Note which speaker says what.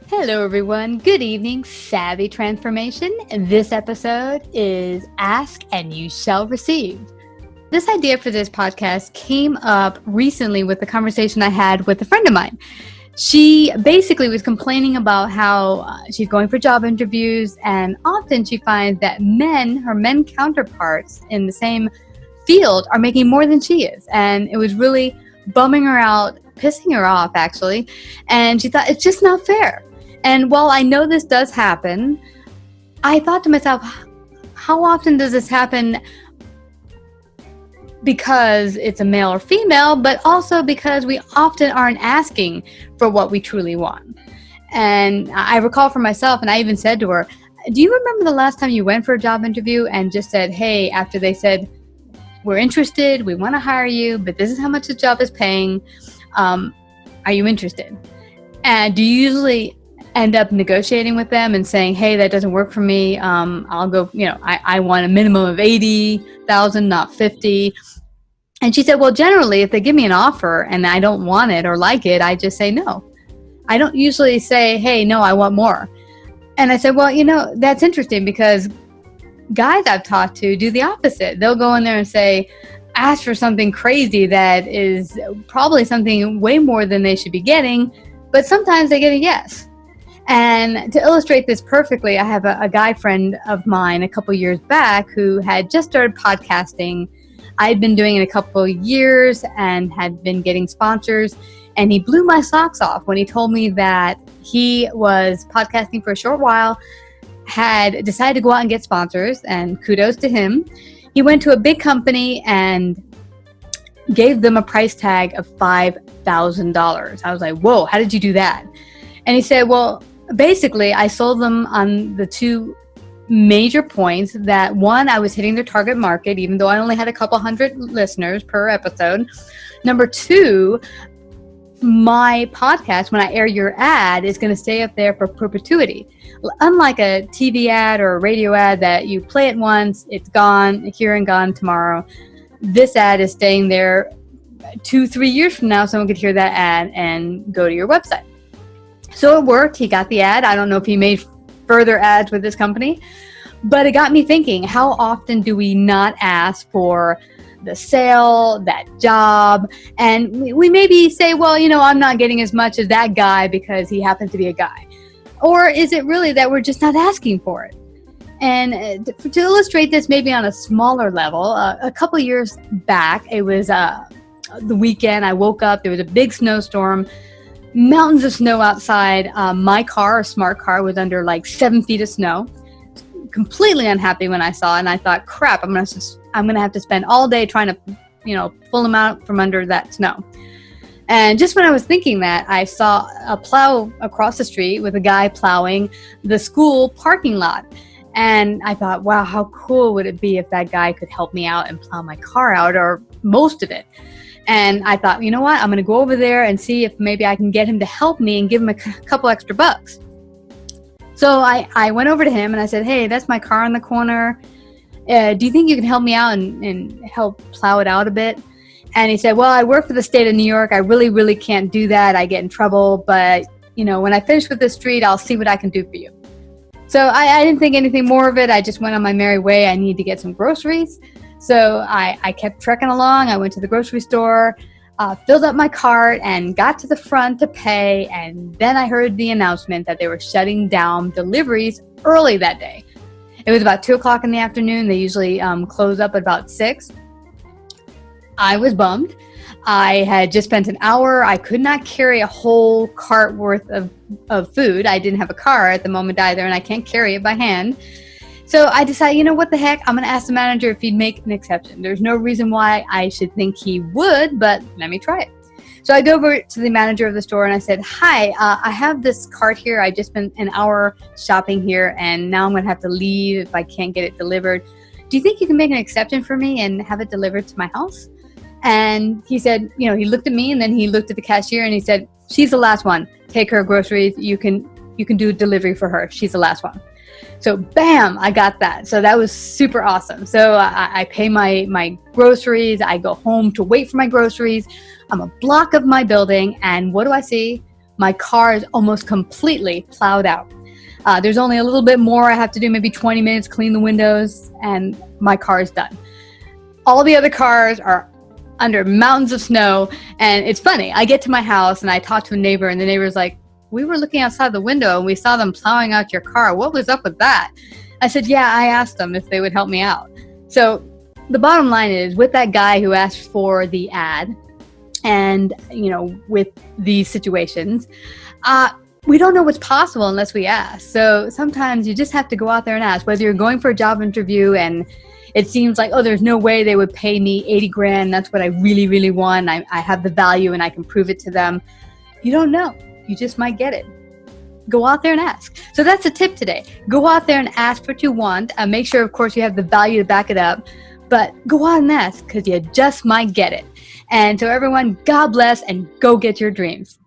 Speaker 1: Hello, everyone. Good evening, Savvy Transformation. This episode is Ask and You Shall Receive. This idea for this podcast came up recently with the conversation I had with a friend of mine. She basically was complaining about how she's going for job interviews, and often she finds that her men counterparts in the same field are making more than she is. And it was really bumming her out, pissing her off, actually. And she thought, it's just not fair. And while I know this does happen, I thought to myself, how often does this happen because it's a male or female, but also because we often aren't asking for what we truly want? And I recall for myself, and I even said to her, do you remember the last time you went for a job interview and just said, hey, after they said, we're interested, we want to hire you, but this is how much the job is paying, are you interested? And do you usually end up negotiating with them and saying, hey, that doesn't work for me, I'll go, I want a minimum of 80,000, not 50. And she said, well, generally, if they give me an offer and I don't want it or like it, I just say no. I don't usually say, hey, no, I want more. And I said, well, that's interesting, because guys I've talked to do the opposite. They'll go in there and say, ask for something crazy that is probably something way more than they should be getting, but sometimes they get a yes. And to illustrate this perfectly, I have a guy friend of mine a couple years back who had just started podcasting. I'd been doing it a couple of years and had been getting sponsors, and he blew my socks off when he told me that he was podcasting for a short while, had decided to go out and get sponsors, and kudos to him. He went to a big company and gave them a price tag of $5,000. I was like, whoa, how did you do that? And he said, well, basically, I sold them on the two major points. That one, I was hitting their target market, even though I only had a couple hundred listeners per episode. Number two, my podcast, when I air your ad, is going to stay up there for perpetuity. Unlike a TV ad or a radio ad that you play it once, it's gone, here and gone tomorrow. This ad is staying there 2-3 years from now. Someone could hear that ad and go to your website. So it worked. He got the ad. I don't know if he made further ads with this company, but it got me thinking, how often do we not ask for the sale, that job? And we maybe say, well, I'm not getting as much as that guy because he happens to be a guy. Or is it really that we're just not asking for it? And to illustrate this maybe on a smaller level, a couple years back, it was the weekend. I woke up, there was a big snowstorm, mountains of snow outside. My car, a smart car, was under like 7 feet of snow. Completely unhappy when I saw it, and I thought, crap, I'm gonna have to spend all day trying to, pull them out from under that snow. And just when I was thinking that, I saw a plow across the street with a guy plowing the school parking lot. And I thought, wow, how cool would it be if that guy could help me out and plow my car out, or most of it. And I thought, you know what, I'm going to go over there and see if maybe I can get him to help me and give him a couple extra bucks. So I went over to him and I said, hey, that's my car in the corner. Do you think you can help me out and help plow it out a bit? And he said, well, I work for the state of New York. I really, really can't do that. I get in trouble. But, when I finish with this street, I'll see what I can do for you. So I didn't think anything more of it. I just went on my merry way. I needed to get some groceries. So I kept trekking along. I went to the grocery store, filled up my cart, and got to the front to pay. And then I heard the announcement that they were shutting down deliveries early that day. It was about 2 o'clock in the afternoon. They usually close up at about 6. I was bummed. I had just spent an hour. I could not carry a whole cart worth of food. I didn't have a car at the moment either, and I can't carry it by hand. So I decided, what the heck? I'm going to ask the manager if he'd make an exception. There's no reason why I should think he would, but let me try it. So I go over to the manager of the store and I said, hi, I have this cart here. I just spent an hour shopping here, and now I'm going to have to leave if I can't get it delivered. Do you think you can make an exception for me and have it delivered to my house? And he said, he looked at me and then he looked at the cashier and he said, she's the last one. Take her groceries. You can do delivery for her. She's the last one. So bam, I got that. So that was super awesome. So I pay my groceries. I go home to wait for my groceries. I'm a block of my building. And what do I see? my car is almost completely plowed out. There's only a little bit more I have to do, maybe 20 minutes, clean the windows, and my car is done. All the other cars are under mountains of snow, and it's funny. I get to my house and I talk to a neighbor, and the neighbor's like, we were looking outside the window and we saw them plowing out your car. What was up with that? I said, yeah, I asked them if they would help me out. So the bottom line is, with that guy who asked for the ad, and with these situations, we don't know what's possible unless we ask. So sometimes you just have to go out there and ask. Whether you're going for a job interview and it seems like, oh, there's no way they would pay me 80 grand. That's what I really, really want. I have the value and I can prove it to them. You don't know. You just might get it. Go out there and ask. So that's the tip today. Go out there and ask what you want. Make sure, of course, you have the value to back it up. But go out and ask, because you just might get it. And so everyone, God bless, and go get your dreams.